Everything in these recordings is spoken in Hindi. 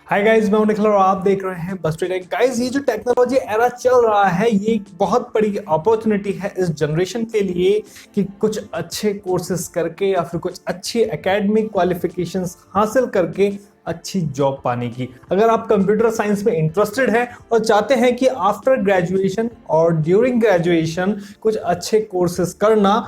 हाय गाइस, मैं हूं निखिल और आप देख रहे हैं बस ट्रेडिंग। गाइस, ये जो टेक्नोलॉजी एरा चल रहा है ये एक बहुत बड़ी अपॉर्चुनिटी है इस जनरेशन के लिए कि कुछ अच्छे कोर्सेज करके या फिर कुछ अच्छी एकेडमिक क्वालिफिकेशंस हासिल करके अच्छी जॉब पाने की। अगर आप कंप्यूटर साइंस में इंटरेस्टेड हैं और चाहते हैं कि आफ्टर ग्रेजुएशन और ड्यूरिंग ग्रेजुएशन कुछ अच्छे कोर्सेज करना,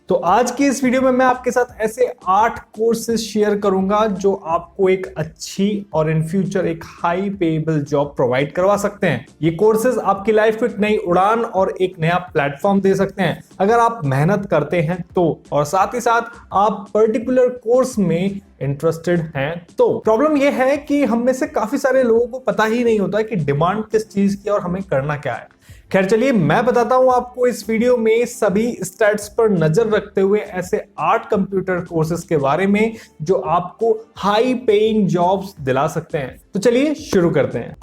तो आज की इस वीडियो में मैं आपके साथ ऐसे 8 कोर्सेज शेयर करूंगा जो आपको एक अच्छी और इन फ्यूचर एक हाई पेएबल जॉब प्रोवाइड करवा सकते हैं। ये कोर्सेज आपकी लाइफ को एक नई उड़ान और एक नया प्लेटफॉर्म दे सकते हैं अगर आप मेहनत करते हैं तो, और साथ ही साथ आप पर्टिकुलर कोर्स में इंटरेस्टेड हैं तो। प्रॉब्लम यह है कि हम में से काफी सारे लोगों को पता ही नहीं होता कि डिमांड किस चीज की और हमें करना क्या है। खैर चलिए, मैं बताता हूं आपको इस वीडियो में सभी स्टैट्स पर नजर रखते हुए ऐसे 8 कंप्यूटर कोर्सेज के बारे में जो आपको हाई पेइंग जॉब्स दिला सकते हैं। तो चलिए शुरू करते हैं।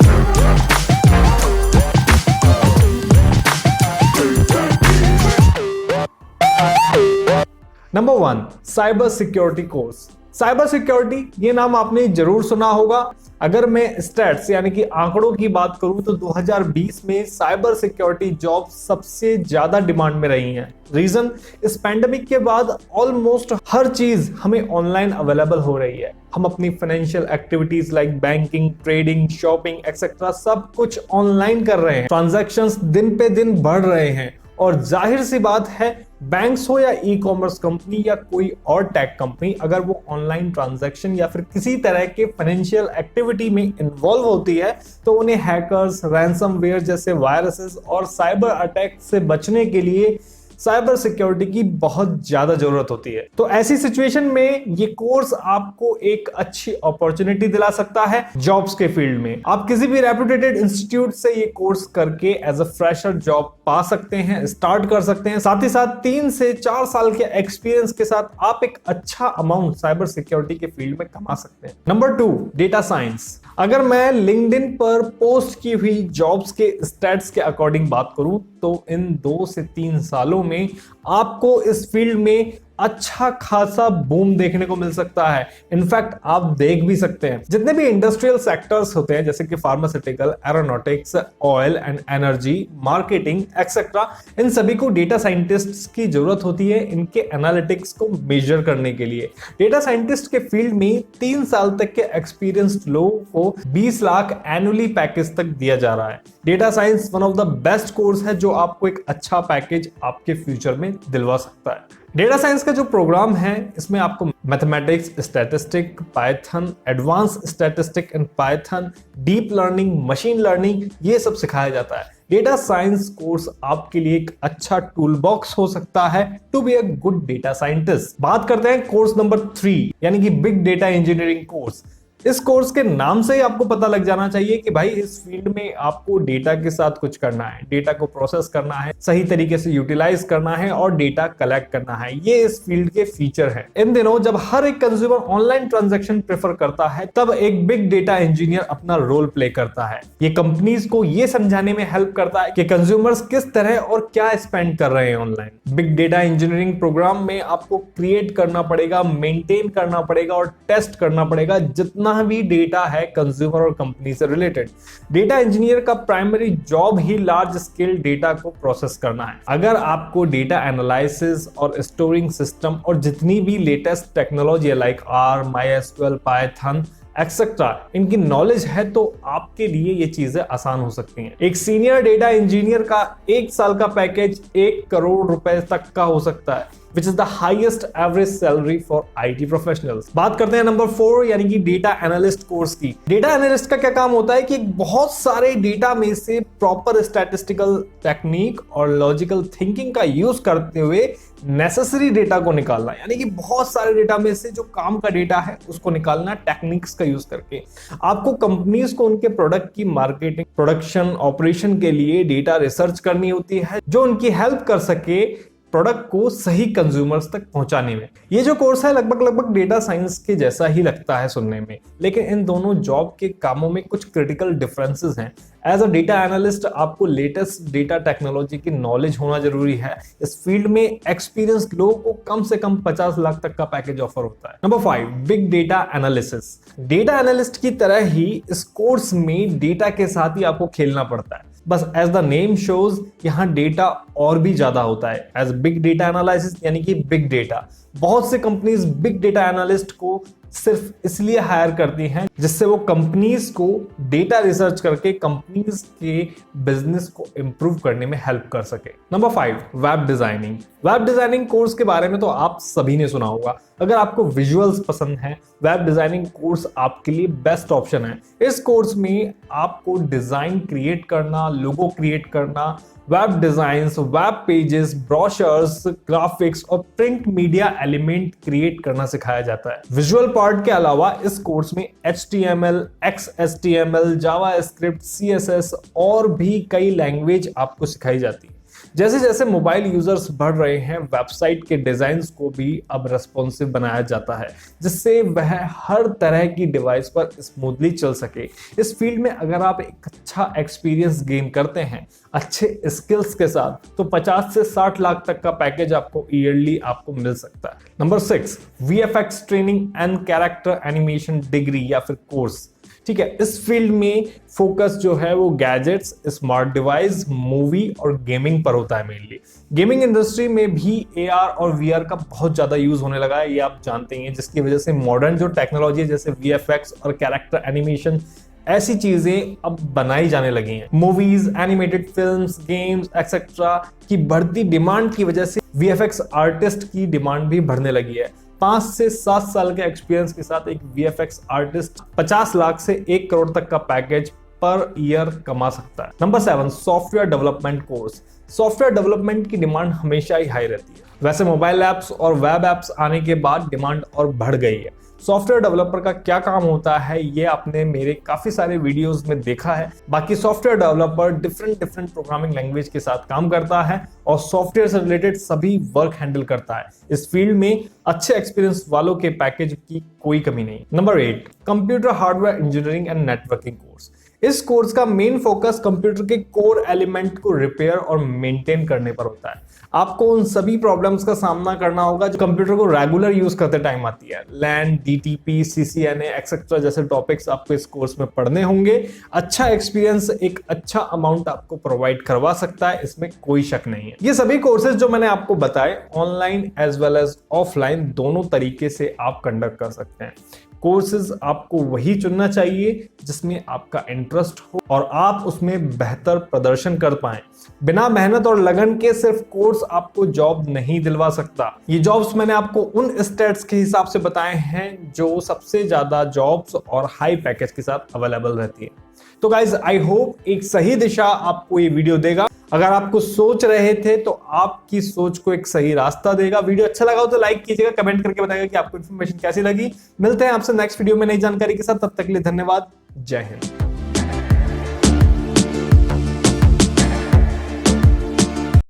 Number 1, cyber security course. Cyber security ये नाम आपने जरूर सुना होगा। अगर मैं स्टैट्स यानी कि आंकड़ों की बात करूं तो 2020 में साइबर सिक्योरिटी जॉब सबसे ज्यादा डिमांड में रही हैं। रीजन, इस पैंडेमिक के बाद ऑलमोस्ट हर चीज हमें ऑनलाइन अवेलेबल हो रही है। हम अपनी financial activities like banking, trading, shopping etcetera सब कुछ ऑनलाइन कर रहे हैं। ट्रांजैक्शंस दिन पे दिन बढ़ रहे हैं और जाहिर सी बात है, बैंक्स हो या ई कॉमर्स कंपनी या कोई और टेक कंपनी, अगर वो ऑनलाइन ट्रांजैक्शन या फिर किसी तरह के फाइनेंशियल एक्टिविटी में इन्वॉल्व होती है तो उन्हें हैकर्स, रैंसमवेयर जैसे वायरसेस और साइबर अटैक से बचने के लिए साइबर सिक्योरिटी की बहुत ज्यादा जरूरत होती है। तो ऐसी सिचुएशन में ये कोर्स आपको एक अच्छी अपॉर्चुनिटी दिला सकता है जॉब्स के फील्ड में। आप किसी भी रेप्यूटेड इंस्टीट्यूट से ये कोर्स करके एज अ फ्रेशर जॉब पा सकते हैं, स्टार्ट कर सकते हैं। साथ ही साथ 3 से 4 साल के एक्सपीरियंस के साथ आप एक अच्छा अमाउंट साइबर सिक्योरिटी के फील्ड में कमा सकते हैं। Number 2, data science. अगर मैं लिंक्डइन पर पोस्ट की हुई जॉब्स के स्टैट्स के अकॉर्डिंग बात करूं तो इन 2 से 3 सालों में आपको इस फील्ड में अच्छा खासा बूम देखने को मिल सकता है। इनफैक्ट आप देख भी सकते हैं जितने भी इंडस्ट्रियल सेक्टर्स होते हैं जैसे कि pharmaceutical, aeronautics, oil and energy, marketing etcetera, इन सभी को डेटा साइंटिस्ट्स की जरूरत होती है इनके एनालिटिक्स को मेजर करने के लिए। डेटा साइंटिस्ट के फील्ड में 3 साल तक के एक्सपीरियंस्ड लोगों को 20 लाख एनुअली पैकेज तक दिया जा रहा है। Data science one of the best course है जो आपको एक अच्छा पैकेज आपके फ्यूचर में दिलवा सकता है। डेटा साइंस का जो प्रोग्राम है इसमें आपको mathematics, statistic, Python, advance statistic in Python, deep learning, machine learning ये सब सिखाया जाता है। डेटा साइंस कोर्स आपके लिए एक अच्छा टूल बॉक्स हो सकता है to be a good data scientist. बात करते हैं कोर्स नंबर 3 यानी कि बिग डेटा इंजीनियरिंग कोर्स। इस कोर्स के नाम से ही आपको पता लग जाना चाहिए कि भाई इस फील्ड में आपको डेटा के साथ कुछ करना है, डेटा को प्रोसेस करना है, सही तरीके से यूटिलाइज करना है और डेटा कलेक्ट करना है। ये इस फील्ड के फीचर हैं। इन दिनों जब हर एक कंज्यूमर ऑनलाइन ट्रांजैक्शन प्रेफर करता है तब एक बिग डेटा इंजीनियर अपना रोल प्ले करता है। ये कंपनीज को ये समझाने में हेल्प करता है कि कंज्यूमर्स किस तरह और क्या स्पेंड कर रहे हैं online. Big data engineering programme में आपको क्रिएट करना पड़ेगा, मेंटेन करना पड़ेगा और टेस्ट करना पड़ेगा जितना भी डेटा है कंज्यूमर और कंपनी से रिलेटेड। डेटा इंजीनियर का प्राइमरी जॉब ही लार्ज स्केल डेटा को प्रोसेस करना है। अगर आपको डेटा एनालिसिस और स्टोरिंग सिस्टम और जितनी भी लेटेस्ट टेक्नोलॉजी है like R, MySQL, Python etcetera इनकी नॉलेज है तो आपके लिए ये चीजें आसान हो सकती हैं। एक सीनियर डेटा इंजीनियर का 1 साल का पैकेज 1 करोड़ रुपए तक का हो सकता है, which is the highest average salary for IT professionals। बात करते हैं नंबर 4 यानी कि डेटा एनालिस्ट कोर्स की। डेटा एनालिस्ट का क्या काम होता है कि बहुत सारे डेटा में से प्रॉपर स्टैटिस्टिकल टेक्निक और लॉजिकल थिंकिंग का यूज करते हुए नेसेसरी डेटा को निकालना, यानी कि बहुत सारे डेटा में से जो काम का डेटा है उसको निकालना टेक्निक्स का यूज करके। आपको कंपनीज को उनके प्रोडक्ट की मार्केटिंग, प्रोडक्शन, ऑपरेशन के लिए डेटा रिसर्च करनी होती है जो उनकी हेल्प कर सके प्रोडक्ट को सही कंज्यूमर्स तक पहुंचाने में। ये जो कोर्स है लगभग डेटा साइंस के जैसा ही लगता है सुनने में, लेकिन इन दोनों जॉब के कामों में कुछ क्रिटिकल डिफरेंसेस हैं। एज अ डेटा एनालिस्ट आपको लेटेस्ट डेटा टेक्नोलॉजी की नॉलेज होना जरूरी है। इस फील्ड में एक्सपीरियंस लोगों को कम से कम 50 लाख तक का पैकेज ऑफर होता है। Number 5, big data analysis. Data analyst की तरह ही इस कोर्स में डेटा के साथ ही आपको खेलना पड़ता है। बस एज द नेम शोज यहाँ डेटा और भी ज्यादा होता है। एज बिग डेटा एनालिसिस यानी कि बिग डेटा, बहुत से कंपनीज बिग डेटा एनालिस्ट को सिर्फ इसलिए हायर करती हैं जिससे वो कंपनीज को डेटा रिसर्च करके कंपनीज के बिजनेस को इंप्रूव करने में हेल्प कर सके। Number 5, web designing. Web designing course के बारे में तो आप सभी ने सुना होगा। अगर आपको विजुअल्स पसंद है, वेब डिजाइनिंग कोर्स आपके लिए बेस्ट ऑप्शन है। इस कोर्स में आपको डिजाइन क्रिएट करना, लोगो क्रिएट करना, web designs, web pages, brochures, graphics और प्रिंट मीडिया एलिमेंट क्रिएट करना सिखाया जाता है। विजुअल पार्ट के अलावा इस कोर्स में HTML, XHTML, जावास्क्रिप्ट, CSS और भी कई लैंग्वेज आपको सिखाई जाती है। जैसे जैसे मोबाइल यूजर्स बढ़ रहे हैं, वेबसाइट के डिजाइन्स को भी अब रेस्पॉन्सिव बनाया जाता है जिससे वह हर तरह की डिवाइस पर स्मूथली चल सके। इस फील्ड में अगर आप एक अच्छा एक्सपीरियंस गेन करते हैं अच्छे स्किल्स के साथ, तो 50 से 60 लाख तक का पैकेज आपको ईयरली आपको मिल सकता है। Number 6, VFX training and character animation degree या फिर कोर्स। ठीक है, इस फील्ड में फोकस जो है वो गैजेट्स, स्मार्ट डिवाइस, मूवी और गेमिंग पर होता है मेनली। गेमिंग इंडस्ट्री में भी AR और VR का बहुत ज्यादा यूज होने लगा है, ये आप जानते हैं, जिसकी वजह से मॉडर्न जो टेक्नोलॉजी है जैसे VFX और कैरेक्टर एनिमेशन, ऐसी चीजें अब बनाई जाने लगी हैं। Movies, animated films, games etcetera की बढ़ती डिमांड की वजह से VFX आर्टिस्ट की डिमांड भी बढ़ने लगी है। 5 से 7 साल के एक्सपीरियंस के साथ एक VFX आर्टिस्ट 50 लाख से 1 करोड़ तक का पैकेज पर ईयर कमा सकता है। Number 7, software development course. Software development की डिमांड हमेशा ही हाई रहती है। वैसे मोबाइल ऐप्स और वेब ऐप्स आने के बाद डिमांड और बढ़ गई है। सॉफ्टवेयर डेवलपर का क्या काम होता है ये आपने मेरे काफी सारे वीडियोस में देखा है। बाकी software developer different programming language के साथ काम करता है और सॉफ्टवेयर से रिलेटेड सभी वर्क हैंडल करता है। इस फील्ड में अच्छे एक्सपीरियंस वालों के पैकेज की कोई कमी नहीं। Number 8, computer hardware engineering and networking course. इस कोर्स का मेन फोकस कंप्यूटर के कोर एलिमेंट को रिपेयर और मेंटेन करने पर होता है। आपको उन सभी प्रॉब्लम्स का सामना करना होगा जो कंप्यूटर को रेगुलर यूज करते टाइम आती है। LAN, DTP, CCNA एक्सेट्रा जैसे टॉपिक्स आपको इस कोर्स में पढ़ने होंगे। अच्छा एक्सपीरियंस एक अच्छा अमाउंट आपको प्रोवाइड करवा सकता है, इसमें कोई शक नहीं है। ये सभी कोर्सेज जो मैंने आपको बताए online as well as offline दोनों तरीके से आप कंडक्ट कर सकते हैं। कोर्सेज आपको वही चुनना चाहिए जिसमें आपका इंटरेस्ट हो और आप उसमें बेहतर प्रदर्शन कर पाएं। बिना मेहनत और लगन के सिर्फ कोर्स आपको जॉब नहीं दिलवा सकता। ये जॉब्स मैंने आपको उन स्टेट्स के हिसाब से बताए हैं जो सबसे ज्यादा जॉब्स और हाई पैकेज के साथ अवेलेबल रहती है। तो गाइज आई होप एक सही दिशा आपको ये वीडियो देगा। अगर आपको सोच रहे थे तो आपकी सोच को एक सही रास्ता देगा। वीडियो अच्छा लगा हो तो लाइक कीजिएगा, कमेंट करके बताइएगा कि आपको इन्फॉर्मेशन कैसी लगी। मिलते हैं आपसे नेक्स्ट वीडियो में नई जानकारी के साथ, तब तक के लिए धन्यवाद। जय हिंद।